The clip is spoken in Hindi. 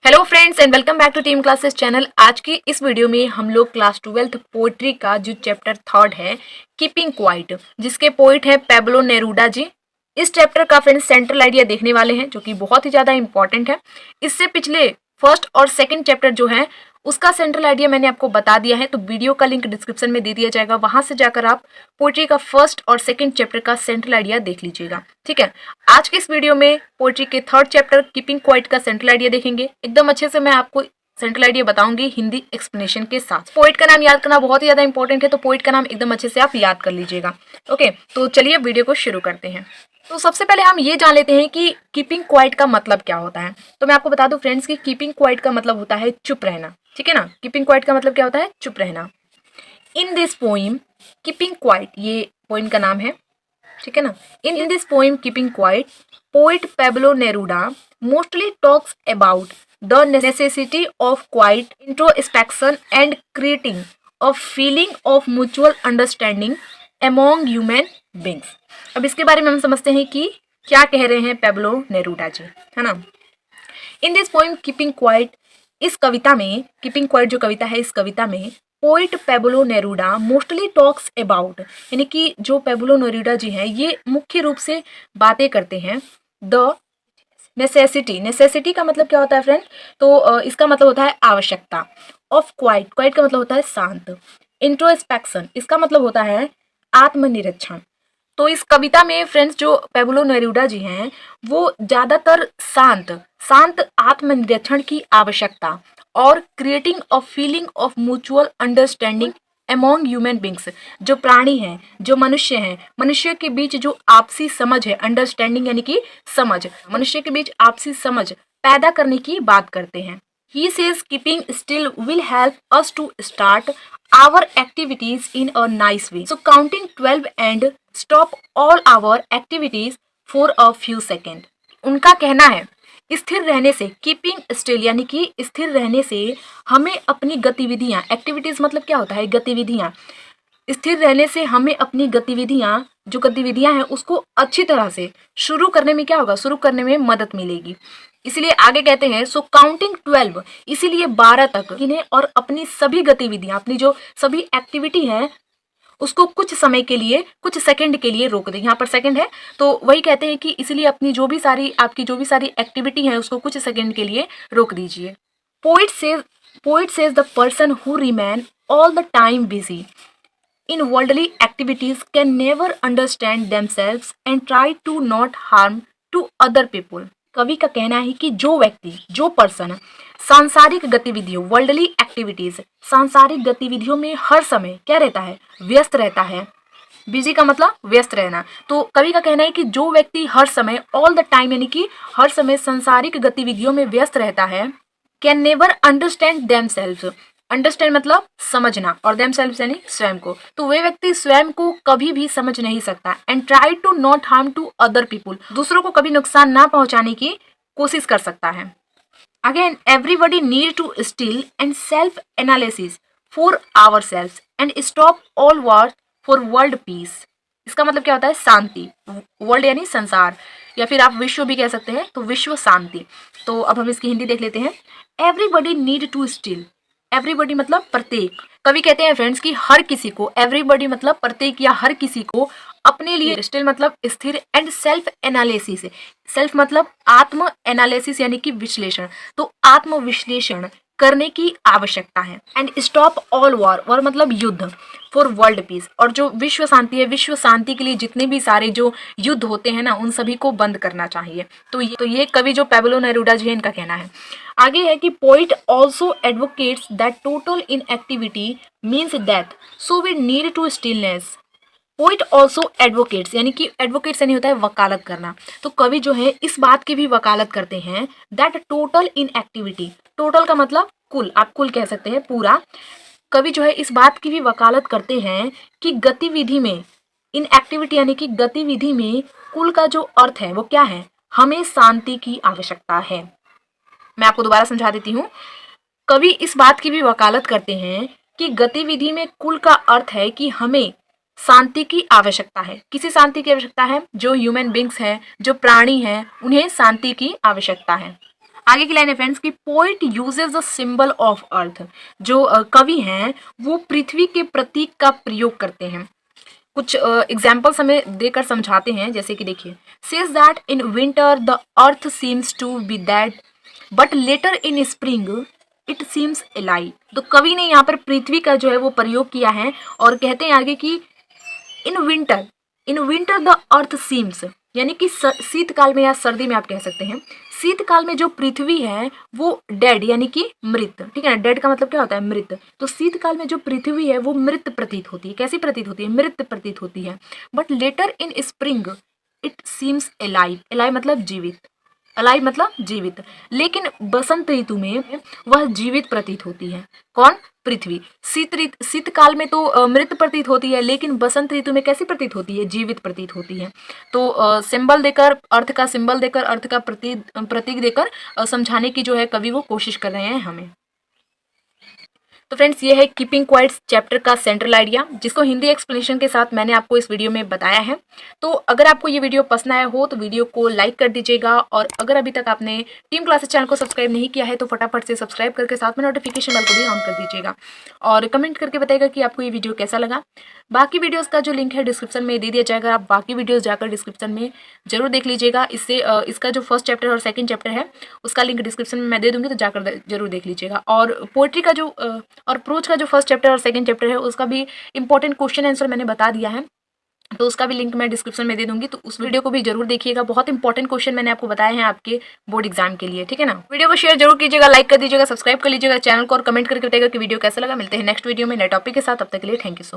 Hello friends and welcome back to Team Classes channel. आज की इस वीडियो में हम लोग क्लास 12th पोइट्री का जो चैप्टर 3 है कीपिंग क्वाइट, जिसके पोइट है पेब्लो नेरूडा जी। इस चैप्टर का फ्रेंड्स सेंट्रल आइडिया देखने वाले हैं जो कि बहुत ही ज़्यादा इंपॉर्टेंट है। इससे पिछले फर्स्ट और सेकंड चैप्टर जो है उसका सेंट्रल आइडिया मैंने आपको बता दिया है, तो वीडियो का लिंक डिस्क्रिप्शन में दे दिया जाएगा, वहां से जाकर आप पोइट्री का फर्स्ट और सेकंड चैप्टर का सेंट्रल आइडिया देख लीजिएगा। ठीक है, आज के इस वीडियो में पोइट्री के थर्ड चैप्टर कीपिंग क्वाइट का सेंट्रल आइडिया देखेंगे। एकदम अच्छे से मैं आपको सेंट्रल आइडिया बताऊंगी हिंदी एक्सप्लेनेशन के साथ। पोइट का नाम याद करना बहुत ही ज्यादा इंपॉर्टेंट है, तो पोइट का नाम एकदम अच्छे से आप याद कर लीजिएगा। ओके, तो चलिए वीडियो को शुरू करते हैं। तो सबसे पहले हम ये जान लेते हैं कि कीपिंग क्वाइट का मतलब क्या होता है। तो मैं आपको बता दूं फ्रेंड्स कि कीपिंग क्वाइट का मतलब होता है चुप रहना। ठीक है ना, कीपिंग क्वाइट का मतलब क्या होता है? चुप रहना। In this poem keeping quiet, ये पोइम का नाम है। ठीक है ना, in this poem keeping quiet poet Pablo Neruda mostly talks about the necessity of quiet introspection and creating a feeling of mutual understanding among human beings. अब इसके बारे में हम समझते हैं कि क्या कह रहे हैं पेब्लो नेरूडा जी, है ना। In this poem keeping quite, इस कविता में कीपिंग क्वाइट जो कविता है, इस कविता में poet Pablo Neruda mostly talks about, यानी कि जो पेब्लो नेरूडा जी हैं ये मुख्य रूप से बातें करते हैं द नेसेसिटी। नेसेसिटी का मतलब क्या होता है फ्रेंड? तो इसका मतलब होता है आवश्यकता। ऑफ क्वाइट, क्वाइट का मतलब होता है शांत। इंट्रोस्पेक्शन, इसका मतलब होता है आत्मनिरीक्षण। तो इस कविता में फ्रेंड्स जो पेब्लो नेरूडा जी हैं वो ज्यादातर शांत आत्मनिरीक्षण की आवश्यकता और creating a feeling of mutual understanding among human beings, जो प्राणी हैं, जो मनुष्य हैं, मनुष्य के बीच जो आपसी समझ है, अंडरस्टैंडिंग यानी कि समझ, मनुष्य के बीच आपसी समझ पैदा करने की बात करते हैं। He says keeping still will help us to start our activities in a nice way. So counting 12 and stop all our activities for a few seconds. उनका कहना है स्थिर रहने से, कीपिंग स्टिल यानी कि स्थिर रहने से हमें अपनी गतिविधियां, एक्टिविटीज मतलब क्या होता है? गतिविधियां। स्थिर रहने से हमें अपनी गतिविधियां, जो गतिविधियां हैं उसको अच्छी तरह से शुरू करने में क्या होगा? शुरू करने में मदद मिलेगी। इसलिए आगे कहते हैं सो काउंटिंग 12, इसीलिए 12 तक इन्हें और अपनी सभी गतिविधियां, अपनी जो सभी एक्टिविटी है उसको कुछ समय के लिए, कुछ सेकंड के लिए रोक दें। यहाँ पर सेकंड है तो वही कहते हैं कि इसलिए अपनी जो भी सारी, आपकी जो भी सारी एक्टिविटी है उसको कुछ सेकंड के लिए रोक दीजिए। Poet says the person who remain all the time busy in worldly activities can never understand themselves and try to not harm to other people. कवि का कहना है कि जो व्यक्ति, जो पर्सन सांसारिक गतिविधियों, वर्ल्डली एक्टिविटीज, सांसारिक गतिविधियों में हर समय क्या रहता है? व्यस्त रहता है। बिजी का मतलब व्यस्त रहना। तो कवि का कहना है कि जो व्यक्ति हर समय, ऑल द टाइम यानी कि हर समय सांसारिक गतिविधियों में व्यस्त रहता है, can never understand themselves, understand मतलब समझना, और देमसेल्व्स यानी स्वयं को, तो वे व्यक्ति स्वयं को कभी भी समझ नहीं सकता। And try to not harm to other people, दूसरों को कभी नुकसान ना पहुंचाने की कोशिश कर सकता है। Again everybody need to still and self analysis for our self and stop all war for world peace. इसका मतलब क्या होता है? शांति। वर्ल्ड यानी संसार, या फिर आप विश्व भी कह सकते हैं, तो विश्व शांति। तो अब हम इसकी हिंदी देख लेते हैं। Everybody need to still, everybody मतलब प्रत्येक। कवि कहते हैं फ्रेंड्स कि हर किसी को, एवरीबडी मतलब प्रत्येक या हर किसी को अपने लिए, स्टिल मतलब स्थिर, एंड सेल्फ एनालिसिस, सेल्फ मतलब आत्म, एनालिसिस यानी कि विश्लेषण, तो आत्म विश्लेषण करने की आवश्यकता है। And stop all war, war मतलब युद्ध, फॉर वर्ल्ड पीस, और जो विश्व शांति है, विश्व शांति के लिए जितने भी सारे जो युद्ध होते हैं ना उन सभी को बंद करना चाहिए। तो ये कवि जो पेब्लो नेरूडा जी है इनका कहना है। आगे है कि poet also advocates that total inactivity means that so we need to stillness. Poet also advocates, यानी कि एडवोकेट्स यानी होता है वकालत करना, तो कवि जो है इस बात की भी वकालत करते हैं that total in activity, total का मतलब कुल, आप कुल कह सकते हैं, पूरा। कवि जो है इस बात की भी वकालत करते हैं कि गतिविधि में, इन एक्टिविटी यानी कि गतिविधि में कुल का जो अर्थ है वो क्या है? हमें शांति की आवश्यकता है। मैं आपको दोबारा समझा देती हूँ। कवि इस बात की भी वकालत करते हैं कि गतिविधि में कुल का अर्थ है कि हमें शांति की आवश्यकता है। किसी शांति की आवश्यकता है? जो ह्यूमन बींग्स हैं, जो प्राणी हैं, उन्हें शांति की आवश्यकता है। आगे की लाइन है फ्रेंड्स कि poet uses the symbol of earth. जो कवि हैं वो पृथ्वी के प्रतीक का प्रयोग करते हैं। कुछ एग्जाम्पल्स हमें देकर समझाते हैं, जैसे कि देखिए, says that in winter the earth seems to be that but later in spring it seems alive. तो कवि ने यहाँ पर पृथ्वी का जो है वो प्रयोग किया है और कहते हैं आगे कि इन विंटर द अर्थ सीम्स, यानी कि शीतकाल में या सर्दी में आप कह सकते हैं, शीतकाल में जो पृथ्वी है वो डेड यानी कि मृत, ठीक है ना। डेड का मतलब क्या होता है? मृत। तो शीतकाल में जो पृथ्वी है वो मृत प्रतीत होती है। कैसी प्रतीत होती है? मृत प्रतीत होती है। But later in spring it seems alive. Alive मतलब जीवित, अलाइव मतलब जीवित। लेकिन बसंत ऋतु में वह जीवित प्रतीत होती है। कौन? पृथ्वी। शीतकाल में तो मृत प्रतीत होती है, लेकिन बसंत ऋतु में कैसी प्रतीत होती है? जीवित प्रतीत होती है। तो सिंबल देकर, अर्थ का सिंबल देकर, अर्थ का प्रतीक देकर समझाने की जो है कवि वो कोशिश कर रहे हैं हमें। तो फ्रेंड्स, ये है कीपिंग क्वाइट चैप्टर का सेंट्रल आइडिया, जिसको हिंदी एक्सप्लेनेशन के साथ मैंने आपको इस वीडियो में बताया है। तो अगर आपको ये वीडियो पसंद आया हो तो वीडियो को लाइक कर दीजिएगा, और अगर अभी तक आपने टीम क्लासेस चैनल को सब्सक्राइब नहीं किया है तो फटाफट से सब्सक्राइब करके साथ में नोटिफिकेशन बेल को भी ऑन कर दीजिएगा, और कमेंट करके बताइएगा कि आपको ये वीडियो कैसा लगा। बाकी वीडियोज का जो लिंक है डिस्क्रिप्शन में दे दिया जाएगा, आप बाकी वीडियोज जाकर डिस्क्रिप्शन में जरूर देख लीजिएगा। इससे इसका जो फर्स्ट चैप्टर और सेकंड चैप्टर है उसका लिंक डिस्क्रिप्शन में मैं दे दूंगी, तो जाकर जरूर देख लीजिएगा। और पोएट्री का जो और प्रोज का जो फर्स्ट चैप्टर और सेकंड चैप्टर है उसका भी इंपॉर्टेंट क्वेश्चन आंसर मैंने बता दिया है, तो उसका भी लिंक मैं डिस्क्रिप्शन में दे दूंगी, तो उस वीडियो को भी जरूर देखिएगा। बहुत इंपॉर्टेंट क्वेश्चन मैंने आपको बताए हैं आपके बोर्ड एग्जाम के लिए, ठीक है ना। वीडियो को शेयर जरूर कीजिएगा, लाइक कर दीजिएगा, सब्सक्राइब कर लीजिएगा चैनल को, और कमेंट करके बताइएगा कि वीडियो कैसा लगा। मिलते हैं नेक्स्ट वीडियो में नए टॉपिक के साथ, तब तक के लिए थैंक यू सो मच।